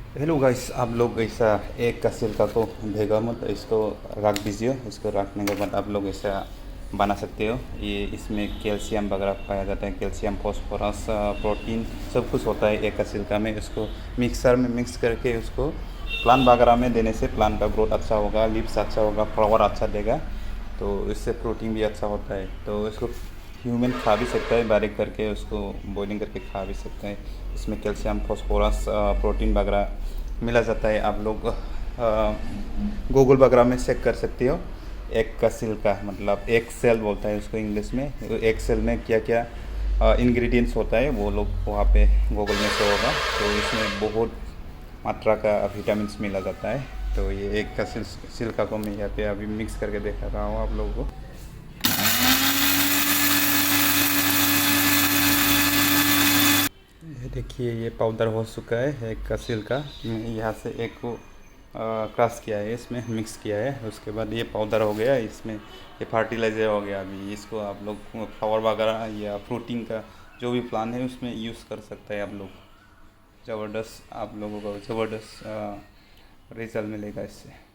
Hello guys, आप लोग ऐसा एक का सिरका को भेगा मत, इसको रख दीजिए। इसको रखने के बाद आप लोग ऐसा बना सकते हो। ये इसमें कैल्शियम वगैरह पाया जाता है, कैल्शियम, फॉस्फोरस, प्रोटीन सब कुछ होता है एक का सिरका में। इसको मिक्सर में मिक्स करके उसको प्लांट वगैरह में देने से प्लांट का ग्रोथ अच्छा होगा, लीव्स अच्छा होगा, फ्लावर अच्छा देगा। तो इससे प्रोटीन भी अच्छा होता है। तो इसको ह्यूमन खा भी सकता है, बारीक करके उसको बॉइलिंग करके खा भी सकता है। इसमें कैल्शियम, फॉस्फोरस, प्रोटीन वगैरह मिला जाता है। आप लोग गूगल वगैरह में चेक कर सकते हो। एक का सिल्का मतलब एक सेल बोलता है उसको इंग्लिश में। एक सेल में क्या क्या इंग्रेडिएंट्स होता है वो लोग वहाँ पे गूगल में शो होगा। तो इसमें बहुत मात्रा का विटामिन मिला जाता है। तो ये एक का सिल्का को मैं यहाँ पे अभी मिक्स करके दिखा रहा हूँ आप लोगों को। ये देखिए, ये पाउडर हो चुका है एक का सिल्का। मैं यहाँ से एक को क्रश किया है, इसमें मिक्स किया है। उसके बाद ये पाउडर हो गया, इसमें ये फर्टिलाइज़र हो गया। अभी इसको आप लोग फ्लावर वगैरह या फ्रूटिंग का जो भी प्लान है उसमें यूज़ कर सकते हैं आप लोग। ज़बरदस्त, आप लोगों को ज़बरदस्त रिजल्ट मिलेगा इससे।